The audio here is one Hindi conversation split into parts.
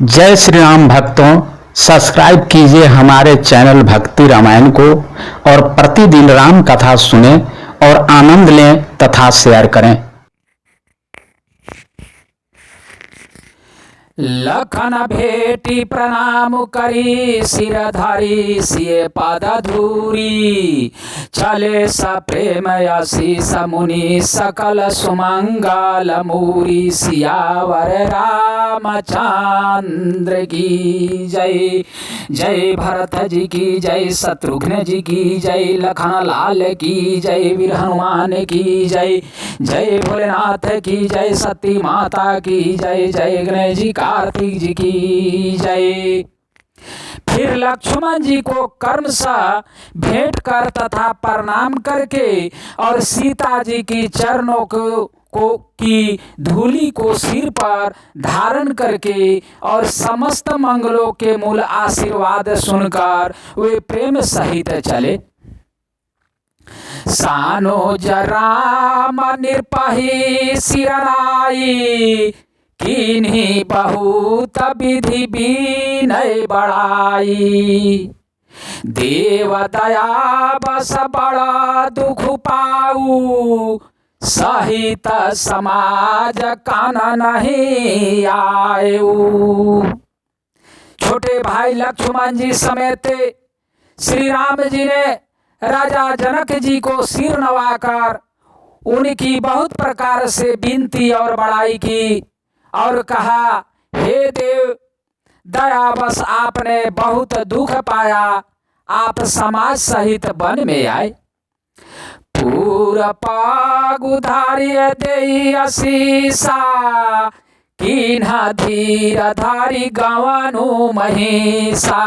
जय श्री राम भक्तों, सब्सक्राइब कीजिए हमारे चैनल भक्ति रामायण को और प्रतिदिन राम कथा सुने और आनंद लें तथा शेयर करें। लखन भेटी प्रणाम करी सिर धरी सिए पद धूरी चले स प्रेम आशीष मुनि सकल सुमंगल मूरी सियावर रामचंद्र की जय। जय भरत जी की जय, शत्रुघ्न जी की जय, लखन लाल की जय, वीर हनुमान की जय। जय भोलेनाथ की जय, सती माता की जय, जय गणेश जी कार्तिक जी की जय। फिर लक्ष्मण जी को कर्म सा भेंट कर तथा प्रणाम करके और सीता जी की चरणों को की धूलि को सिर पर धारण करके और समस्त मंगलों के मूल आशीर्वाद सुनकर वे प्रेम सहित चले। सानो जराम निरपही सिरनाई किन्हीं बहुत विधि विनय बढ़ाई। देव दया बस बड़ा दुख पाऊ सहित समाज कान नहीं आयु। छोटे भाई लक्ष्मण जी समेत श्री राम जी ने राजा जनक जी को सिर नवाकर उनकी बहुत प्रकार से विनती और बड़ाई की और कहा, हे देव दया बस आपने बहुत दुख पाया, आप समाज सहित वन में आए। पूरा पाग उधारिय देई असीसा किन्हा धीर धारी गवनु महिषा।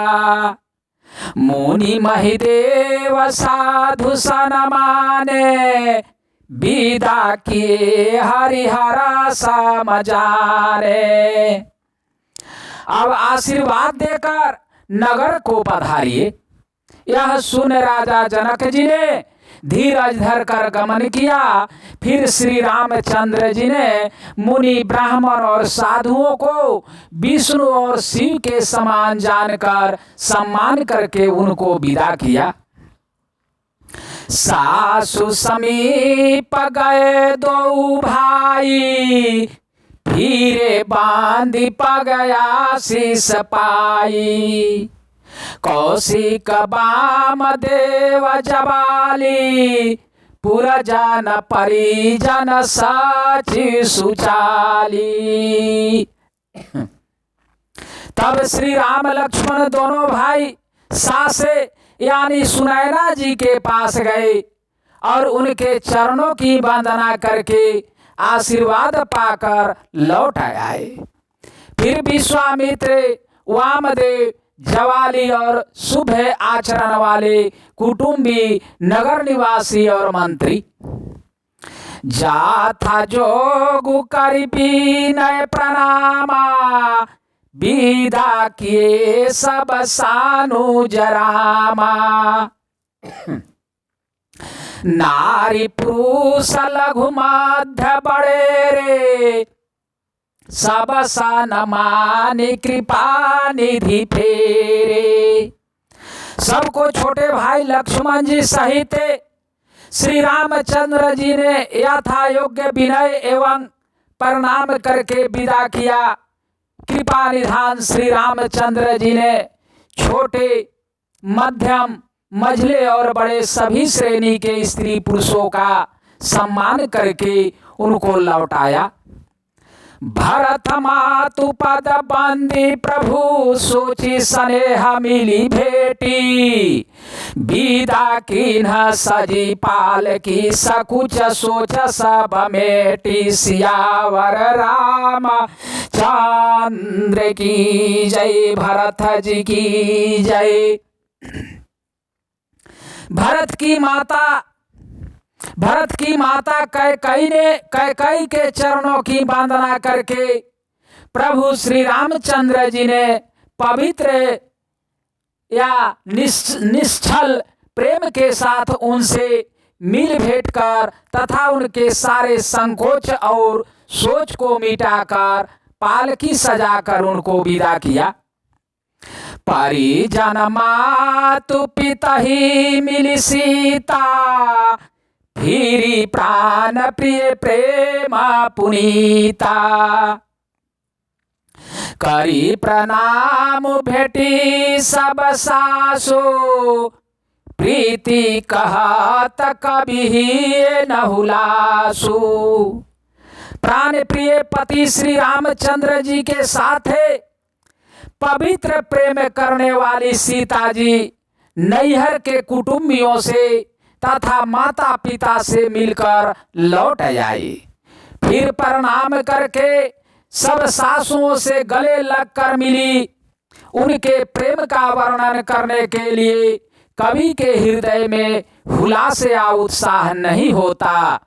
मुनि महिदेव साधु सन माने विदा किए हरिहरा समझारे। अब आशीर्वाद देकर नगर को पधारिए। यह सुन राजा जनक जी ने धीरज धर कर गमन किया। फिर श्री रामचंद्र जी ने मुनि ब्राह्मण और साधुओं को विष्णु और शिव के समान जानकर सम्मान करके उनको विदा किया। सासु समीप गए दो भाई फिरे बांधी पगया शीस पाई। कौशिक बाम देव जबाली पुरजन परिजन साची सुचाली। तब श्री राम लक्ष्मण दोनों भाई सासे यानी सुनैना जी के पास गए और उनके चरणों की वंदना करके आशीर्वाद पाकर लौट आए। फिर विश्वामित्र, वामदेव, जवाली और शुभ आचरण वाले कुटुंबी, नगर निवासी और मंत्री जाथा जोगु करि विनय प्रणामा विदा किए सब सानु जरामा। नारी पुरुष लघु मध्य बड़े रे सब सन मानी कृपा निधि फेरे। सबको छोटे भाई लक्ष्मण जी सहित श्री रामचंद्र जी ने यथा योग्य विनय एवं प्रणाम करके विदा किया। कृपा निधान श्री रामचंद्र जी ने छोटे, मध्यम, मझले और बड़े सभी श्रेणी के स्त्री पुरुषों का सम्मान करके उनको लौटाया। भरत मातु पद बंदी प्रभु सोची स्नेह मिली भेटी। विदा किन्ह सजी पाल की सकुच सोच सब मेटी। सियावर राम चंद्र की जय, भरत जी की जय। भरत की माता कैकेयी के चरणों की वंदना करके प्रभु श्री रामचंद्र जी ने पवित्र या निश्चल प्रेम के साथ उनसे मिल भेंट कर तथा उनके सारे संकोच और सोच को मिटाकर पालकी सजाकर उनको विदा किया। परिजन मातु पिता ही मिली सीता, फिरी प्राण प्रिय प्रेम पुनीता। करी प्रणाम भेटी सब सासु, प्रीति कहत कभी न हुलासु। प्राण प्रिय पति श्री रामचंद्र जी के साथ पवित्र प्रेम करने वाली सीता जी नैहर के कुटुंबियों से तथा माता पिता से मिलकर लौट आई। फिर प्रणाम करके सब सासुओं से गले लगकर मिली। उनके प्रेम का वर्णन करने के लिए कवि के हृदय में हुलास या उत्साह नहीं होता।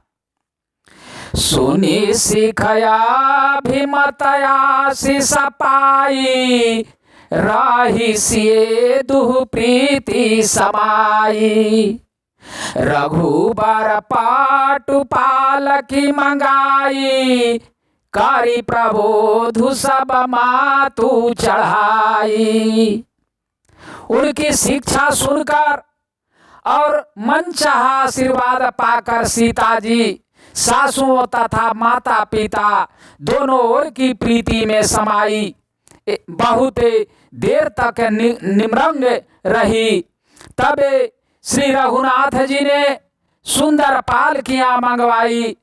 सुनी सिखया भीमतया शिष पाई, राही सिए दुह प्रीति समाई। रघुबर पाटु पालकी मंगाई, कारी प्रबोधु सब मातु चढ़ाई। उनकी शिक्षा सुनकर और मनचाहा आशीर्वाद पाकर सीता जी सासुओं तथा माता पिता दोनों ओर की प्रीति में समाई। बहुत देर तक निमरंग रही। तब श्री रघुनाथ जी ने सुंदर पालकियां मंगवाई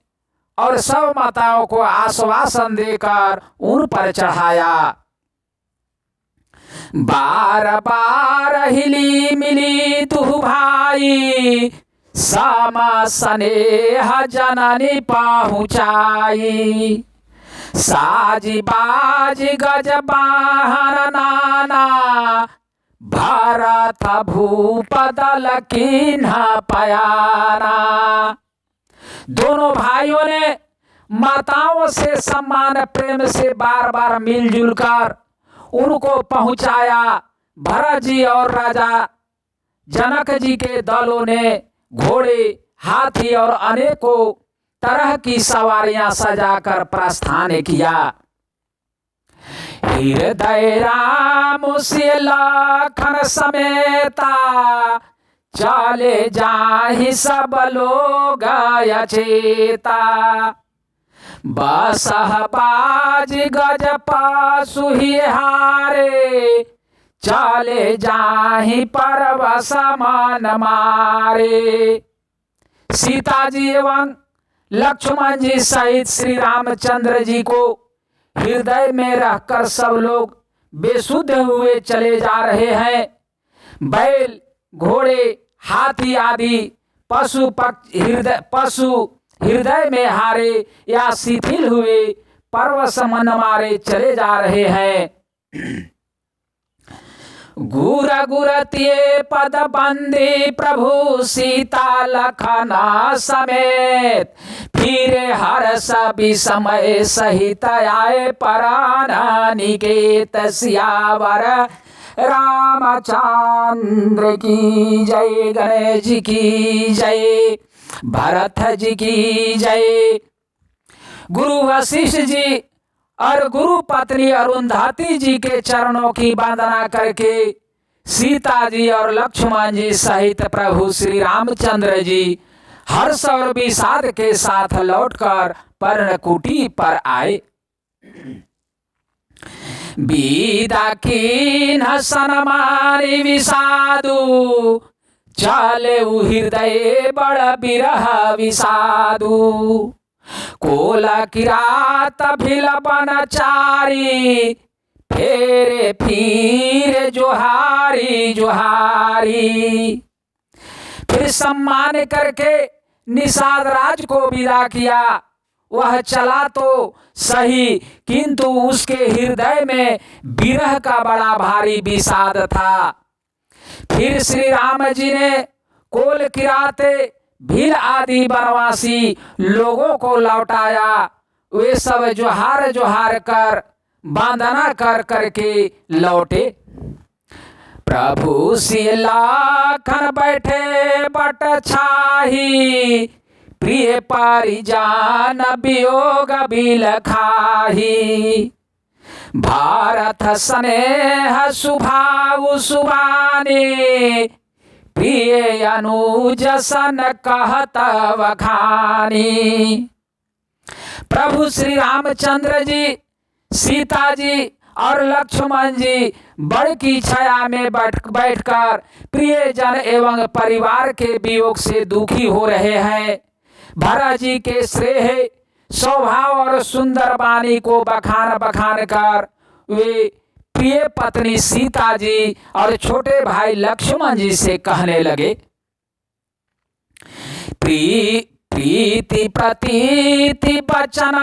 और सब माताओं को आश्वासन देकर उन पर चढ़ाया। बार बार हिली मिली दुह भाई, सामा स्नेह जननी पहुँचाई। साजी बाजी गज बाहर नाना, भरत भूपदल कीन्ह पयाना। दोनों भाइयों ने माताओं से सम्मान प्रेम से बार बार मिलजुल कर उनको पहुंचाया। भरत जी और राजा जनक जी के दलों ने घोड़े, हाथी और अनेकों तरह की सवारियां सजाकर प्रस्थान किया। हृदय राम से लखन समेता, चले जाहि सब लोग अचेता। बसह बाज गज पासु ही हारे, चले जाहि परवश मन मारे। सीता जी एवं लक्ष्मण जी सहित श्री रामचंद्र जी को हृदय में रहकर सब लोग बेसुध हुए चले जा रहे हैं। बैल, घोड़े, हाथी आदि पशु हृदय में हारे या शिथिल हुए परवश मन मारे चले जा रहे हैं। गुर गुरतिये पद बंदी प्रभु सीता लखना समेत, फिरे हर्ष विस्मय सहित आए परान निकेत। सियावर रामचंद्र की जय, गणेश जी की जय, भरत जी की जय। गुरु वशिष्ठ जी और गुरु पत्नी अरुंधति जी के चरणों की वंदना करके सीता जी और लक्ष्मण जी सहित प्रभु श्री रामचंद्र जी हर्ष और विषाद के साथ लौटकर पर्णकुटी पर आए। विदा कीन्ह सनमानि विषादु, चले हृदय बड़ बिरह विषादु। कोल किरात भिलपन चारी, फेरे फिर जोहारी जोहारी। फिर सम्मान करके निषाद राज को विदा किया। वह चला तो सही, किंतु उसके हृदय में विरह का बड़ा भारी विषाद था। फिर श्री राम जी ने कोल किराते, भील आदि वनवासी लोगों को लौटाया। वे सब जोहार जोहार कर वंदना कर करके लौटे। प्रभु से लाखन बैठे बट छाही, प्रिय परिजान वियोग बिलखाही। भारत स्नेह सुभाव सुबानी, प्रिय अनुज सन कहत वखानी। प्रभु श्री रामचंद्र जी, सीता जी और लक्ष्मण जी बड़ की छाया में बैठकर प्रियजन एवं परिवार के वियोग से दुखी हो रहे हैं। भरत जी के श्रेय स्वभाव और सुंदर वाणी को बखान कर वे प्रिय पत्नी सीता जी और छोटे भाई लक्ष्मण जी से कहने लगे, प्रीति प्रतीति बचन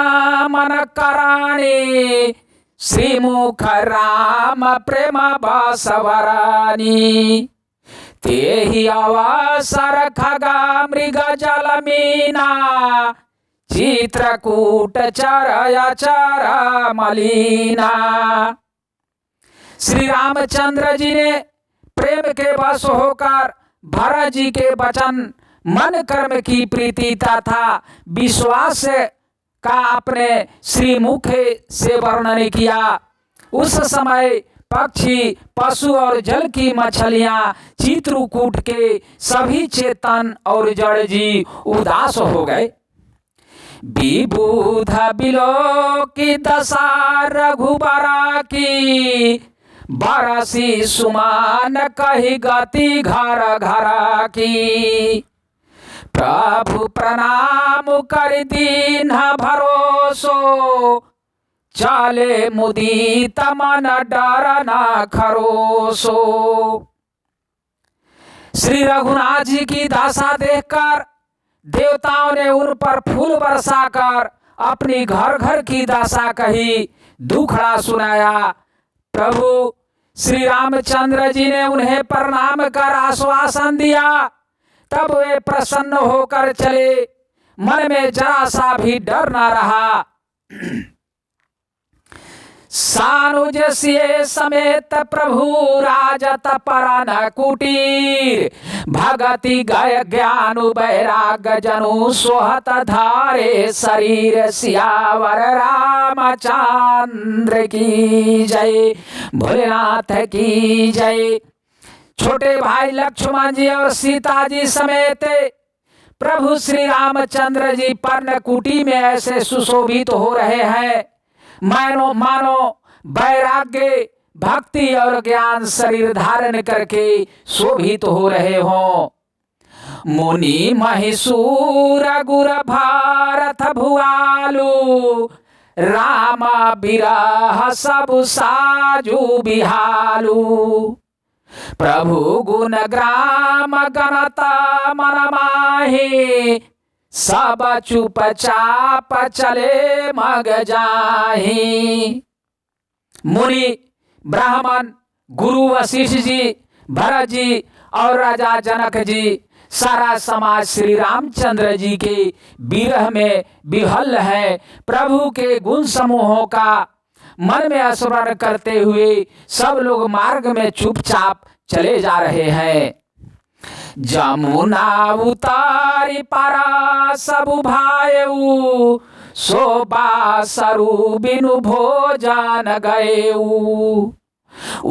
मन कराणी, श्रीमुख राम प्रेम बसवरानी। तेहि अवसर खगा मृग जल मीना, चित्रकूट चरय चर मलीना। श्री रामचंद्र जी ने प्रेम के वश होकर भरत जी के वचन, मन कर्म की प्रीति तथा विश्वास का अपने श्रीमुख से वर्णन किया। उस समय पक्षी, पशु और जल की मछलियां, चित्रकूट के सभी चेतन और जड़ जी उदास हो गए। विबुध बिलो की दशा रघुबरा की, बरसी सुमान कही गति घर घर की। प्रभु प्रणाम कर दीन भरोसो, चाले मुदीत मन डर न खरोसो। श्री रघुनाथ जी की दशा देखकर देवताओं ने उन पर फूल बरसाकर अपनी घर घर की दशा कही, दुखड़ा सुनाया। प्रभु श्री रामचंद्र जी ने उन्हें प्रणाम कर आश्वासन दिया। तब वे प्रसन्न होकर चले, मन में जरा सा भी डर न रहा। सानुज सिए समेत प्रभु राजत परन कुटीर, भगति गय ज्ञानु बैराग जनु सोहत धारे शरीर। सियावर रामचंद्र की जय, भोलेनाथ की जय। छोटे भाई लक्ष्मण जी और सीता जी समेत प्रभु श्री रामचंद्र जी पर्णकुटी में ऐसे सुशोभित हो रहे हैं मानो वैराग्य, भक्ति और ज्ञान शरीर धारण करके शोभित हो रहे हों। मुनि महिषूर गुर भारत भुआलु, राम बिरह सब साजु बिहालु। प्रभु गुण ग्राम गणता मन माही, सब चुपचाप चले मग जाही। मुनि, ब्राह्मण, गुरु वशिष्ठ जी, भरत जी और राजा जनक जी, सारा समाज श्री रामचंद्र जी के विरह में विहल है। प्रभु के गुण समूहों का मन में स्मरण करते हुए सब लोग मार्ग में चुपचाप चले जा रहे हैं। जमुना उतारी पारा सबु भायऊ, शोभा सरू बिनु भोजन गएऊ।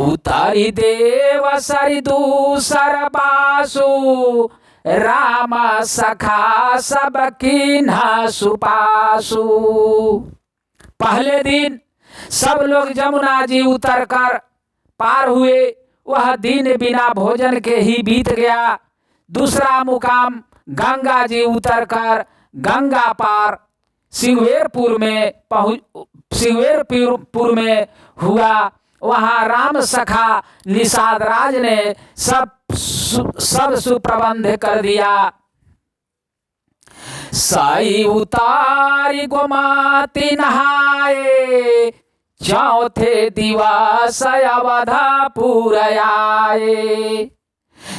उतारी देव सरि दूसर बासु, राम सखा सब कीन्हा सुपासु। पहले दिन सब लोग जमुना जी उतरकर पार हुए। वह दिन बिना भोजन के ही बीत गया। दूसरा मुकाम गंगा जी उतरकर गंगा पार सिंगवेरपुर में हुआ। वहां राम सखा निषाद राज ने सब सुप्रबंध कर दिया। साई उतारी गोमाती नहाए, चौथे दिवस अवधापुर आए।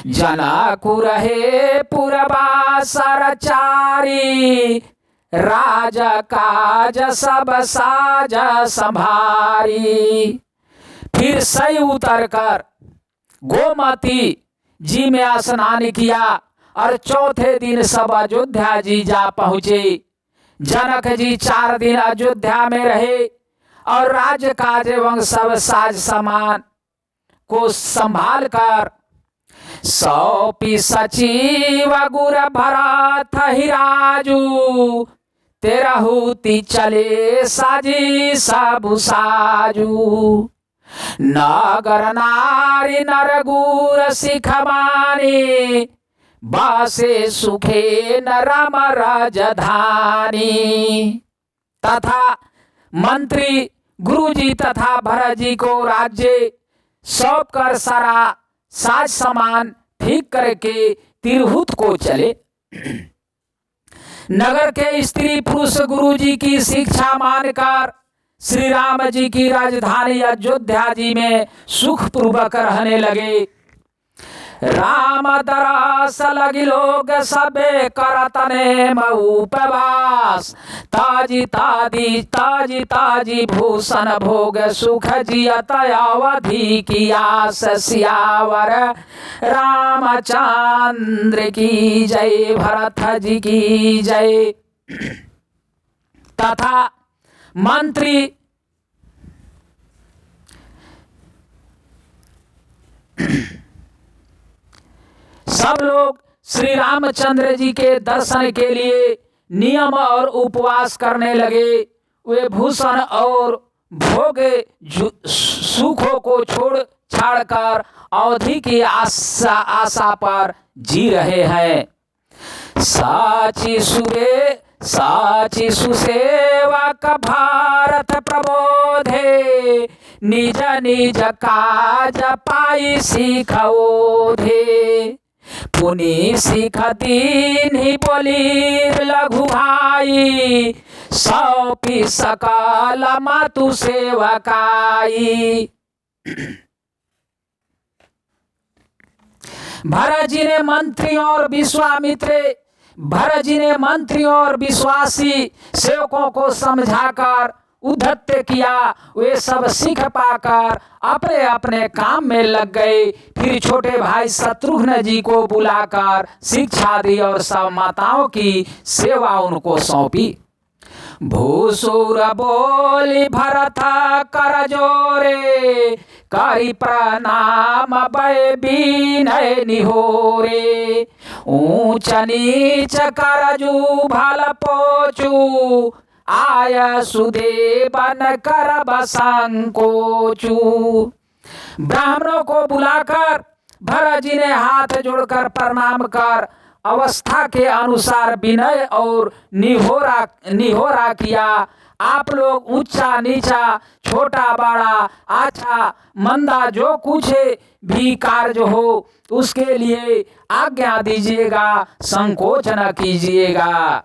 जनकु रहे पुरवासर चारी, राज काज सब साज संभारी। फिर सही उतरकर गोमती जी में स्नान किया और चौथे दिन सब अयोध्या जी जा पहुंचे। जनक जी 4 दिन अयोध्या में रहे और राज्य काज एवं सब साज सामान को संभाल कर सौंपी सचिव गुर भरत ही राजू। तेरहुति चले साजी सब साजू। नगर नारी नर गुर सिख मानी बासे सुखे न राम राजधानी। तथा मंत्री गुरुजी तथा भरत जी को राज्य सौंप कर सारा साज सामान ठीक करके तिरहुत को चले। नगर के स्त्री पुरुष गुरुजी की शिक्षा मानकर श्री राम जी की राजधानी अयोध्या जी में सुख पूर्वक रहने लगे। राम दरस लगी लोग सबे करतने उपवास। ताजी ताजी भूषण भोग सुख जियत अवधि की आस। सियावर रामचंद्र की जय, भरत जी की जय। तथा मंत्री सब लोग श्री रामचंद्र जी के दर्शन के लिए नियम और उपवास करने लगे। वे भूषण और भोग सुखों को छोड़ छाड़ कर अवधि की आशा पर जी रहे हैं। साची सुसेवक भारत प्रबोधे। निज निज काज पाई सीखोधे। पुनि सिख दीन ही बोली लघु भाई। सौंपी सकल मातु सेवकाई। भरत जी ने मंत्रियों और विश्वासी सेवकों को समझाकर उद्धत किया। वे सब सीख पाकर अपने अपने काम में लग गए। फिर छोटे भाई शत्रुघ्न जी को बुलाकर शिक्षा दी और सब माताओं की सेवा उनको सौंपी। भूसुर बोली भरत कर जोरे। करी प्रणाम भय विनय निहोरे। ऊंच नीच करजू भल पोचू। आय सुदेवन कर बसंकोचू। ब्राह्मणों को बुलाकर भरत जी ने हाथ जोड़कर प्रणाम कर अवस्था के अनुसार विनय और निहोरा किया। आप लोग ऊंचा नीचा, छोटा बड़ा, अच्छा मंदा जो कुछ भी कार्य हो उसके लिए आज्ञा दीजिएगा, संकोच न कीजिएगा।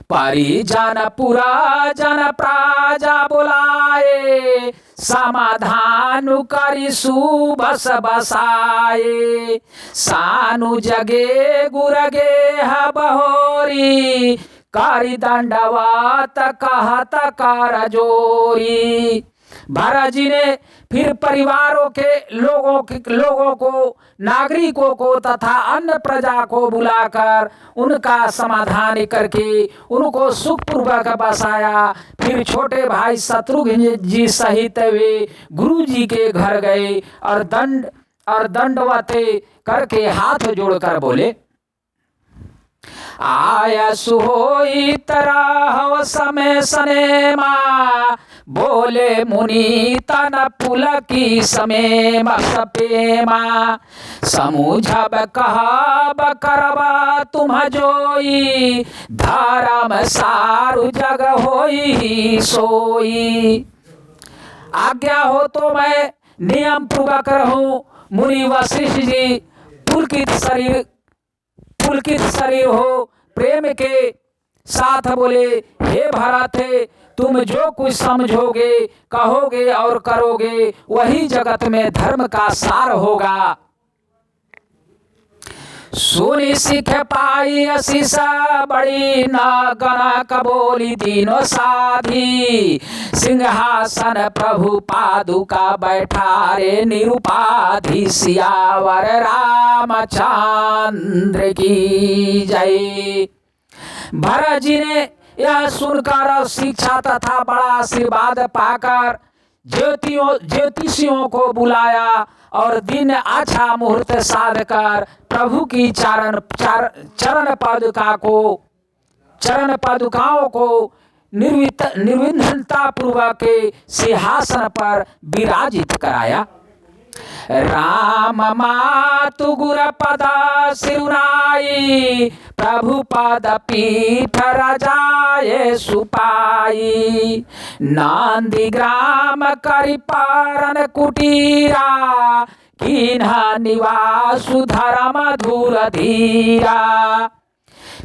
परिजन पुरा जन प्राजा बुलाए। समाधान करी सुबस बसाए। सानु जगे गुरगे बहोरी। करी दंडवत कहत कर जोरी। भरत जी ने फिर परिवारों के लोगों को, नागरिकों को तथा अन्य प्रजा को बुलाकर उनका समाधान करके उनको सुखपूर्वक बसाया। फिर छोटे भाई शत्रुघ्न जी सहित वे गुरु जी के घर गए और दंडवत करके हाथ जोड़कर बोले। आय सुहोई तरह समय सनेमा। बोले मुनि तन पुलकी समेम सपेमा। समुझब कहब करबा तुम जोई। धर्म सारु जग होई सोई। आज्ञा हो तो मैं नियम पूर्वक रहूं। मुनि वशिष्ठ जी पुलकित शरीर हो प्रेम के साथ बोले, हे भरत, तुम जो कुछ समझोगे, कहोगे और करोगे वही जगत में धर्म का सार होगा। सुनी सिख पाई असीसा बड़ी न गणक बोली तीनों साधी। सिंहासन प्रभु पादुका बैठारे निरुपाधि। सियावर रामचंद्र की जय। भरत जी ने यह सुनकर शिक्षा तथा बड़ा आशीर्वाद पाकर ज्योतिषियों को बुलाया और दिन अच्छा मुहूर्त साध कर प्रभु की चरण पादुकाओं को निर्विघ्नता पूर्वक सिंहासन पर विराजित कराया। राम मातु गुर पद सिरुनाई प्रभु पद पीठ रजाए सुपाई नंदी ग्राम करि पारन कुटीरा किन्ह निवासु धर्म धूल धीरा।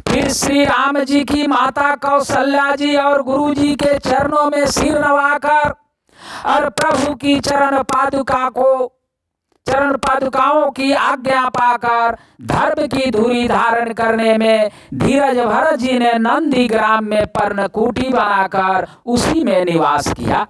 फिर श्री राम जी की माता कौशल्या जी और गुरु जी के चरणों में सिर नवाकर और प्रभु की चरण पादुकाओं की आज्ञा पाकर धर्म की धुरी धारण करने में धीरज भरत जी ने नंदी ग्राम में पर्णकुटी बनाकर उसी में निवास किया।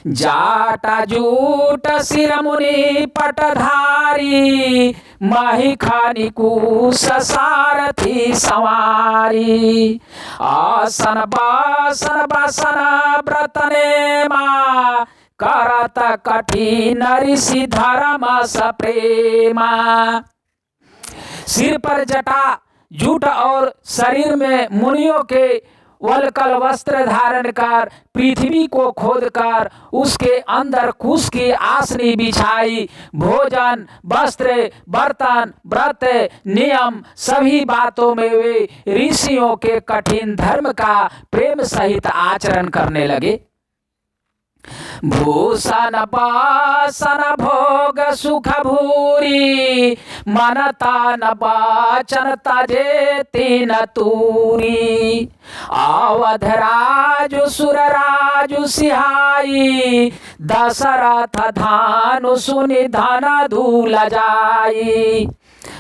जाटा जूट सिर मुनि पटधारी महिखानी कुश सारथी सवारी आसन बासन बसन व्रतने मा करत कठिन ऋषि धर्म सप्रेमा। सिर पर जटा जूट और शरीर में मुनियों के वलकल वस्त्र धारण कर पृथ्वी को खोदकर उसके अंदर कुश की आसनी बिछाई। भोजन वस्त्र बर्तन व्रत नियम सभी बातों में वे ऋषियों के कठिन धर्म का प्रेम सहित आचरण करने लगे। भूषण बासन भोग सुख भूरी मनता न बाचन तजे तीन तूरी अवध राजु सुर राजु सिहाई दशरथ धानु सुनि धन धूल जाई।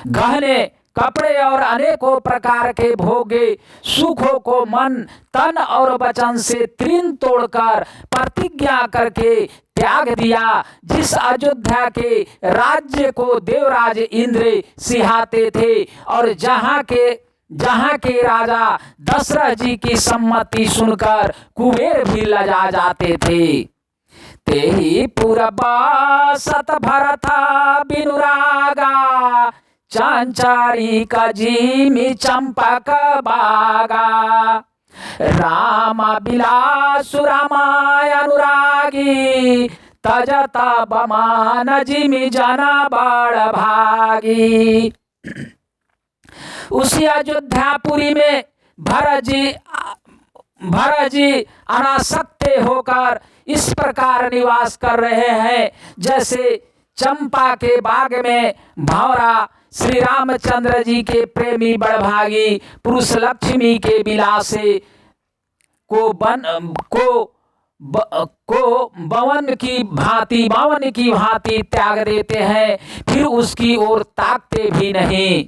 गहने कपड़े और अनेकों प्रकार के भोगे सुखों को मन तन और वचन से तृण तोड़कर प्रतिज्ञा करके त्याग दिया। जिस अयोध्या के राज्य को देवराज इंद्र सिहाते थे और जहाँ के राजा दशरथ जी की सम्मति सुनकर कुबेर भी लजा जाते थे। तेहि पुरबा सत भरता बिनुरागा चांचारी कजीमी चंपक बागा राम बिलासु रामाय अनुरागी तजता बमान जिमि जना बड़ भागी। उसी अयोध्यापुरी में भरत जी अनासक्त होकर इस प्रकार निवास कर रहे हैं जैसे चंपा के बाग में भंवरा श्री रामचंद्र जी के प्रेमी बड़भागी पुरुष लक्ष्मी के विलासे को बावन की भांति त्याग देते हैं, फिर उसकी ओर ताकते भी नहीं।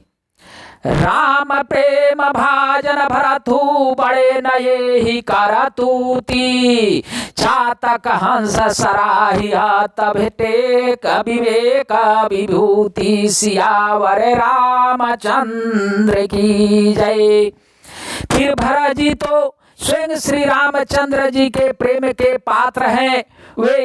राम प्रेम भाजन भरतु बड़े नये ही करतूती चातक हंस सराहिया तब टेक विवेक विभूति सियावर रामचंद्र की जय। फिर भरत जी तो स्वयं श्री रामचंद्र जी के प्रेम के पात्र हैं। वे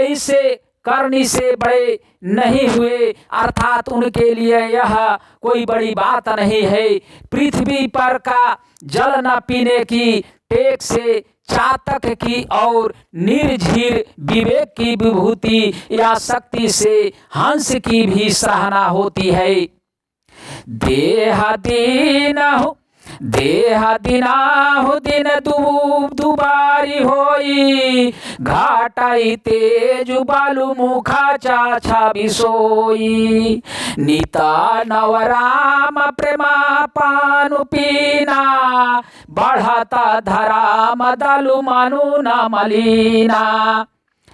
इसे करनी से बड़े नहीं हुए, अर्थात उनके लिए यह कोई बड़ी बात नहीं है। पृथ्वी पर का जल न पीने की टेक से चातक की और निर्झीर विवेक की विभूति या शक्ति से हंस की भी सराहना होती है। देह दिनाहु दिन दुबारी होई घाटाई तेजु बालु मुखा चाछा बिसोई नीता नवराम प्रेमा पानु पीना बढ़ता धरा मदलु मनु न मलीना।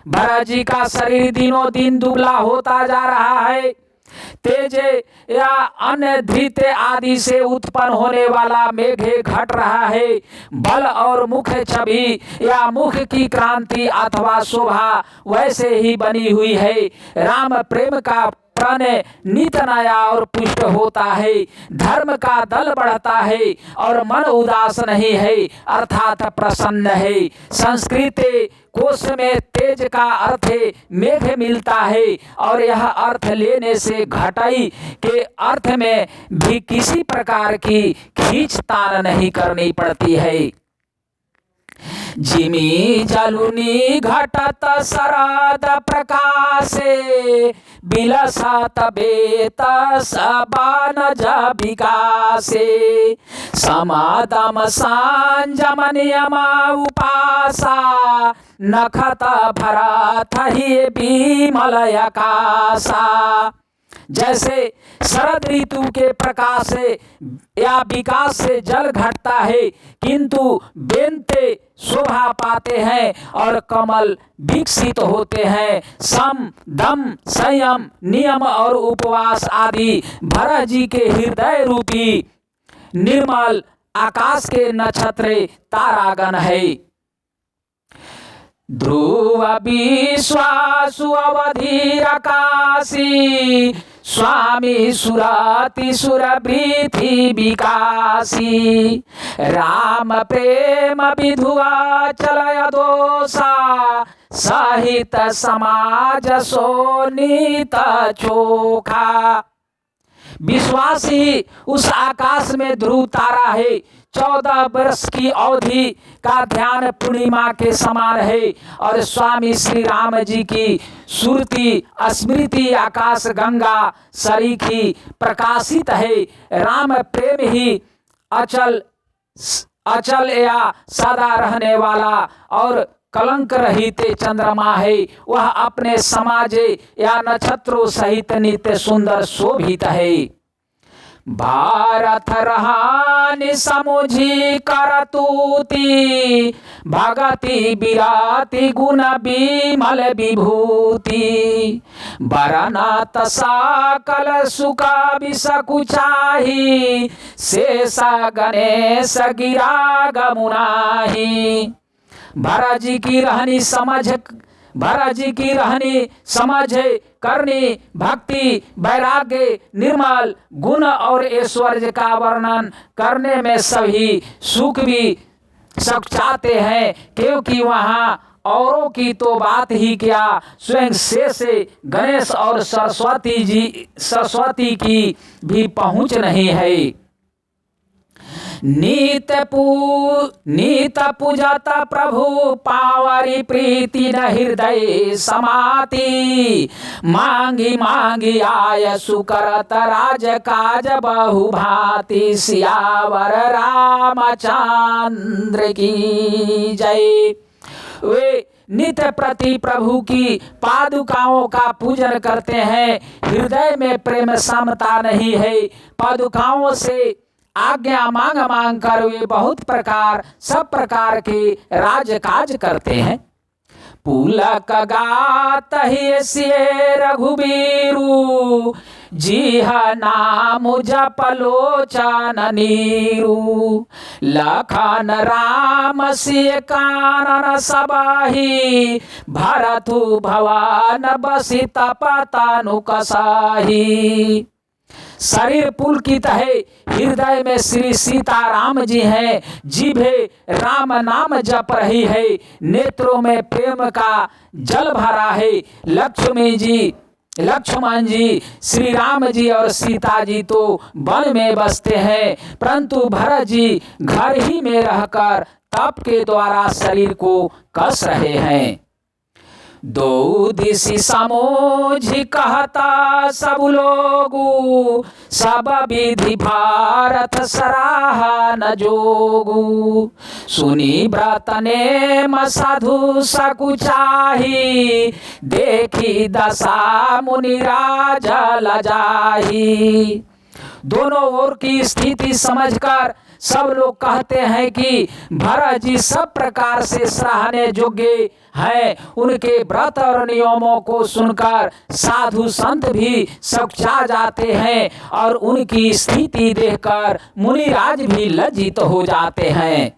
भरत जी का शरीर दिनों दिन दुबला होता जा रहा है। तेज या अन्य धृत आदि से उत्पन्न होने वाला मेघ घट रहा है। बल और मुख छवि या मुख की क्रांति अथवा शोभा वैसे ही बनी हुई है। राम प्रेम का प्रणय नित नया और पुष्ट होता है। धर्म का दल बढ़ता है और मन उदास नहीं है अर्थात प्रसन्न है। संस्कृत कोश में तेज का अर्थ मेघ मिलता है और यह अर्थ लेने से घटाई के अर्थ में भी किसी प्रकार की खींचतान नहीं करनी पड़ती है। जिमी जलुनी घटत शरद प्रकाशे बिलसत बेत सबान विकासे समादम सांजम नियमा उपासा नखत भरत ही विमल आकाशा। जैसे शरद ऋतु के प्रकाश से या विकास से जल घटता है किंतु बेनते शोभा पाते हैं और कमल विकसित होते हैं। सम दम संयम नियम और उपवास आदि भरत जी के हृदय रूपी निर्मल आकाश के नक्षत्र तारागण है। ध्रुव विश्वासु अवधि आकाशी स्वामी सुराति सुरभृति विकासी राम प्रेम विधुआ चलय दोषा सहित समाज सोनीत चोखा। विश्वास ही उस आकाश में ध्रुव तारा है। 14 वर्ष की अवधि का ध्यान पूर्णिमा के समान है और स्वामी श्री राम जी की सुरति स्मृति आकाश गंगा सरीखी प्रकाशित है। राम प्रेम ही अचल या सदा रहने वाला और कलंक रहित चंद्रमा है। वह अपने समाज या नक्षत्रों सहित नित्य सुंदर शोभित है। भारत रहानि समुझी करतूति भगति बिराति गुण विमल विभूति बरनाथ साकल सुख विसकुचाही शेषा गणेश गिरा गमुनाही। भरत जी की रहनी समझ करनी भक्ति वैराग्य निर्मल गुण और ऐश्वर्य का वर्णन करने में सभी सुख भी चाहते हैं क्योंकि वहाँ औरों की तो बात ही क्या स्वयं शेष गणेश और सरस्वती की भी पहुँच नहीं है। नीत पूजत प्रभु पावरी प्रीति न हृदय समाति मांगी मांगी आय सुकरत राज काज बहु भांति सियावर रामचंद्र की जय। वे नित्य प्रति प्रभु की पादुकाओं का पूजन करते हैं। हृदय में प्रेम समता नहीं है। पादुकाओं से आज्ञा मांग मांग कर वे बहुत प्रकार सब प्रकार के राजकाज करते हैं। पुलक गात ही सिए रघुबीरू जीह नाम जपलोचन नीरू लखन राम सिय कानन सबाही भरतु भवन बसित पतनु कसाही। शरीर पुलकित है, हृदय में श्री सीताराम जी हैं। जिभे राम नाम जप रही है, नेत्रों में प्रेम का जल भरा है। लक्ष्मण जी श्री राम जी और सीता जी तो वन में बसते हैं परंतु भरत जी घर ही में रहकर तप के द्वारा शरीर को कस रहे हैं। दो दिशि समोझि कहता सब लोगु सब विधि भारत सराहा न जोगु सुनी व्रत नेम साधु सकुचाही देखी दशा मुनि राजा लजाही। दोनों ओर की स्थिति समझकर सब लोग कहते हैं कि भरत जी सब प्रकार से सराहने योग्य हैं। उनके व्रत और नियमों को सुनकर साधु संत भी सकुचा जाते हैं और उनकी स्थिति देखकर मुनिराज भी लज्जित हो जाते हैं।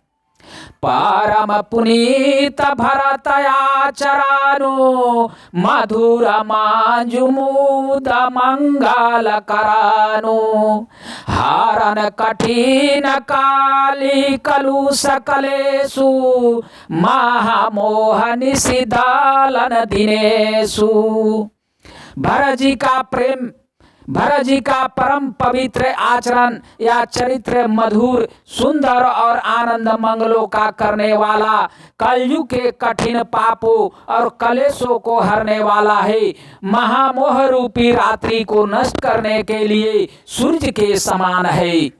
परम पुनीत भरतयाचरानु मधुर मांजुमुद मंगल करानु हारन कठिन काली कलुष कलेषु महामोह निशिदालन दिनेषु। भरत जी का परम पवित्र आचरण या चरित्र मधुर सुंदर और आनंद मंगलों का करने वाला, कलयुग के कठिन पापों और कलेशों को हरने वाला है। महामोह रूपी रात्रि को नष्ट करने के लिए सूर्य के समान है।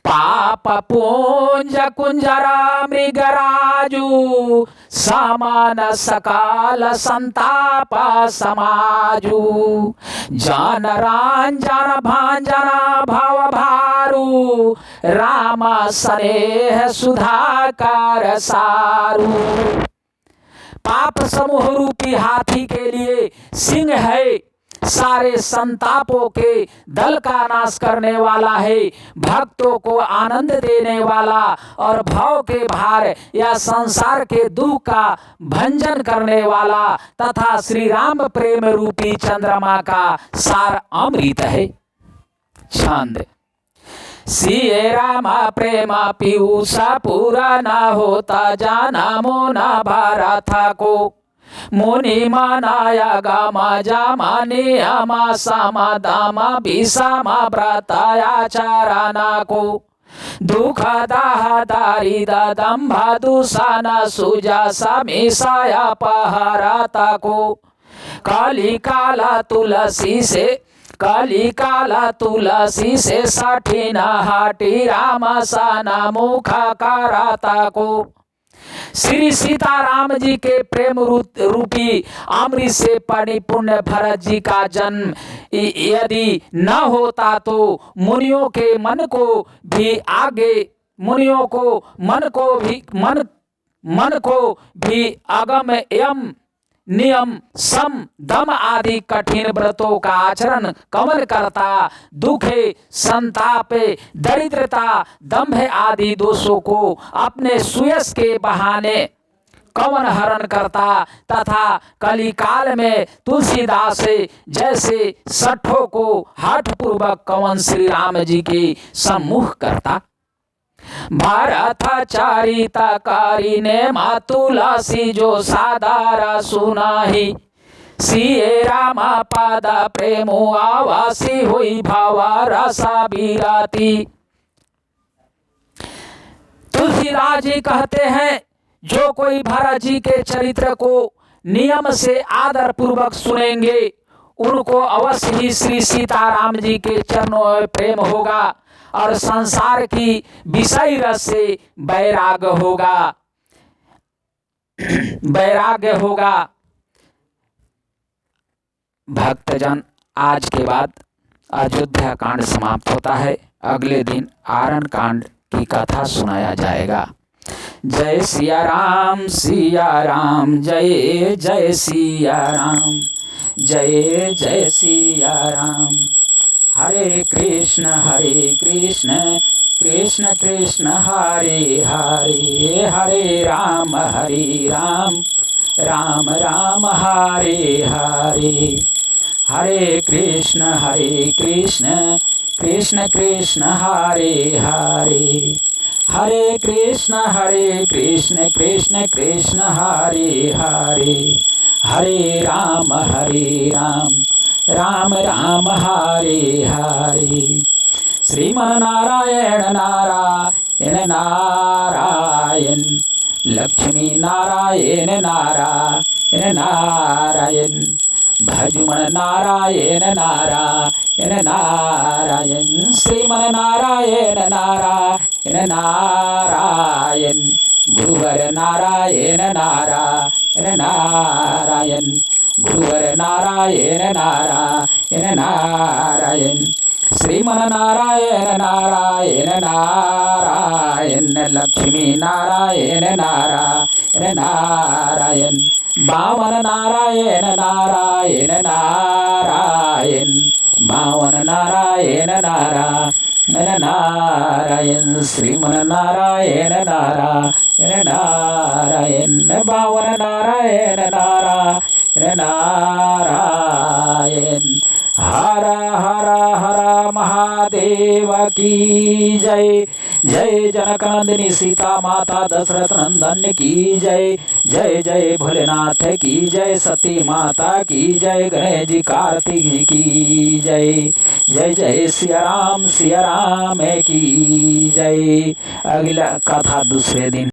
पाप पुंज कुंजरा मृगराजु समान सकाल संताप समाजु जान रांजन भांजना भव भारू राम स्नेह सुधाकर सारू। पाप समूह रूपी हाथी के लिए सिंह है, सारे संतापों के दल का नाश करने वाला है, भक्तों को आनंद देने वाला और भव के भार या संसार के दुख का भंजन करने वाला तथा श्री राम प्रेम रूपी चंद्रमा का सार अमृत है। छंद। सिए राम प्रेम पीयूष पूरा न होता जाना मोना भारत को मुनि मनाया गामा जामा नियमा सामा दामा भीषमा व्रताया चाराना को दुख दाह दारिद दंभ दूषण सुजा समीसाया पहराता को काली काला तुलसी से सठी हाटी राम साना मुखा कराता को। श्री सीताराम जी के प्रेम रूपी अमृत से परिपूर्ण भरत जी का जन्म यदि न होता तो मुनियों के मन को भी अगम एवं नियम सम दम आदि कठिन व्रतों का आचरण कौन करता। दुखे संतापे दरिद्रता दंभ आदि दोषों को अपने सुयश के बहाने कौन हरण करता तथा कलिकाल में तुलसीदास जैसे सठों को हठ पूर्वक कौन श्री राम जी के सम्मुख करता। भरत चरितकारी ने तुलसी जो साधारा सुनाही सिए रामा पद प्रेमो आवासी हुई भवा रसा बिराती। तुलसीदास जी कहते हैं जो कोई भरत जी के चरित्र को नियम से आदर पूर्वक सुनेंगे उनको अवश्य ही श्री सीताराम जी के चरणों में प्रेम होगा और संसार की विषय रस से वैराग्य होगा। भक्तजन, आज के बाद अयोध्या कांड समाप्त होता है। अगले दिन आरण कांड की कथा सुनाया जाएगा। जय सिया राम जय जय सिया राम जय जय सिया राम। हरे कृष्ण कृष्ण कृष्ण हरे हरे हरे राम राम राम हरे हरे। हरे कृष्ण कृष्ण कृष्ण हरे हरे हरे कृष्ण कृष्ण कृष्ण हरे हरे हरे राम राम राम हरे हरे। श्रीमन्नारायण नारायण नारायण लक्ष्मी नारायण नारायण नारायण भजुमन नारायण नारायण नारायण श्रीमन्नारायण नारायण नारायण गुरुवर नारायण नारायण नारायण गुरुवर नारायण नारायण नारायण श्रीमन्नारायण नारायण नारायण लक्ष्मी नारायण नारायण नारायण बावन नारायण नारायण नारायण बावन नारायण नारायण नारायण श्रीमन नारायण नारायण नारायण बावन नारायण नारायण नारायण हर हर हर महादेव की जय। जय जनकनंदिनी सीता माता दशरथ नंदन की जय। जय जय भोलेनाथ की जय। सती माता की जय। गणेश जी कार्तिक जी की जय। जय जय सिया राम की जय। अगला कथा दूसरे दिन।